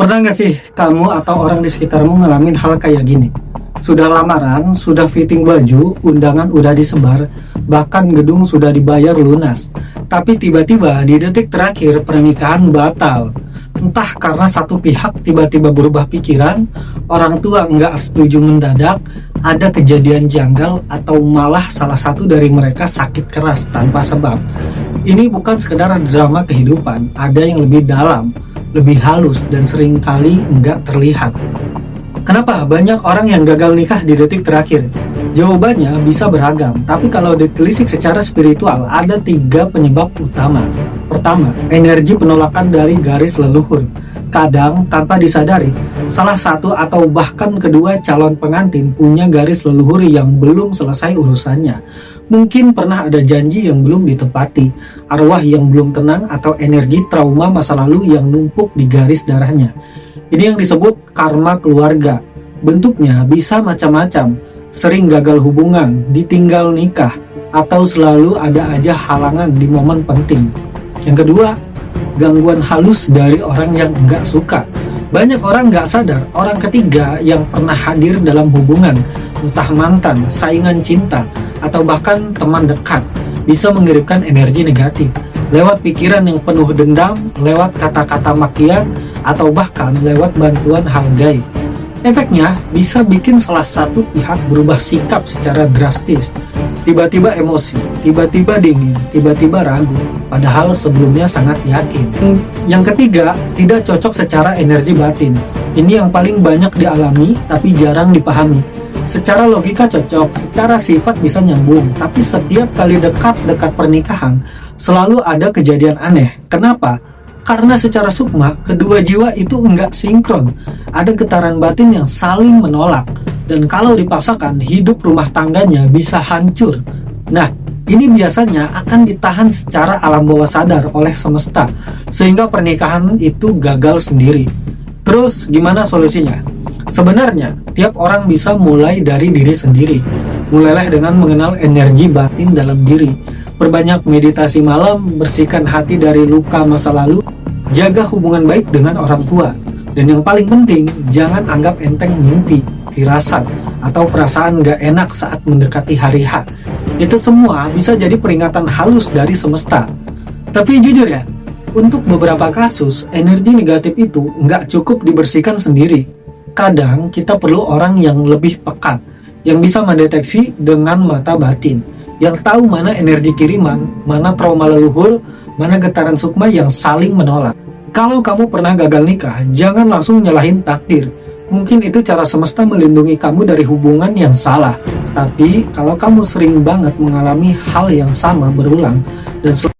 Pernah nggak sih kamu atau orang di sekitarmu ngalamin hal kayak gini? Sudah lamaran, sudah fitting baju, undangan udah disebar, bahkan gedung sudah dibayar lunas. Tapi tiba-tiba di detik terakhir pernikahan batal. Entah karena satu pihak tiba-tiba berubah pikiran, orang tua nggak setuju mendadak, ada kejadian janggal, atau malah salah satu dari mereka sakit keras tanpa sebab. Ini bukan sekedar drama kehidupan, ada yang lebih dalam, lebih halus, dan seringkali nggak terlihat. Kenapa banyak orang yang gagal nikah di detik terakhir? Jawabannya bisa beragam, tapi kalau ditelisik secara spiritual, ada 3 penyebab utama. Pertama, energi penolakan dari garis leluhur. Kadang, tanpa disadari, salah satu atau bahkan kedua calon pengantin punya garis leluhur yang belum selesai urusannya. Mungkin pernah ada janji yang belum ditepati, arwah yang belum tenang, atau energi trauma masa lalu yang numpuk di garis darahnya. Ini yang disebut karma keluarga. Bentuknya bisa macam-macam, sering gagal hubungan, ditinggal nikah, atau selalu ada aja halangan di momen penting. Yang kedua, gangguan halus dari orang yang nggak suka. Banyak orang nggak sadar, orang ketiga yang pernah hadir dalam hubungan, entah mantan, saingan cinta, atau bahkan teman dekat, bisa mengirimkan energi negatif lewat pikiran yang penuh dendam, lewat kata-kata makian, atau bahkan lewat bantuan hal gaib. Efeknya bisa bikin salah satu pihak berubah sikap secara drastis, tiba-tiba emosi, tiba-tiba dingin, tiba-tiba ragu, padahal sebelumnya sangat yakin. Yang ketiga, tidak cocok secara energi batin. Ini yang paling banyak dialami tapi jarang dipahami. Secara logika cocok, secara sifat bisa nyambung, tapi setiap kali dekat pernikahan selalu ada kejadian aneh. Kenapa? Karena secara sukma, kedua jiwa itu enggak sinkron. Ada getaran batin yang saling menolak. Dan kalau dipaksakan, hidup rumah tangganya bisa hancur. Nah, ini biasanya akan ditahan secara alam bawah sadar oleh semesta, sehingga pernikahan itu gagal sendiri. Terus, gimana solusinya? Sebenarnya, tiap orang bisa mulai dari diri sendiri. Mulailah dengan mengenal energi batin dalam diri. Perbanyak meditasi malam, bersihkan hati dari luka masa lalu, jaga hubungan baik dengan orang tua. Dan yang paling penting, jangan anggap enteng mimpi, firasat, atau perasaan gak enak saat mendekati hari H. Itu semua bisa jadi peringatan halus dari semesta. Tapi jujur ya, untuk beberapa kasus, energi negatif itu nggak cukup dibersihkan sendiri. Kadang kita perlu orang yang lebih peka, yang bisa mendeteksi dengan mata batin, yang tahu mana energi kiriman, mana trauma leluhur, mana getaran sukma yang saling menolak. Kalau kamu pernah gagal nikah, jangan langsung nyalahin takdir. Mungkin itu cara semesta melindungi kamu dari hubungan yang salah. Tapi kalau kamu sering banget mengalami hal yang sama berulang dan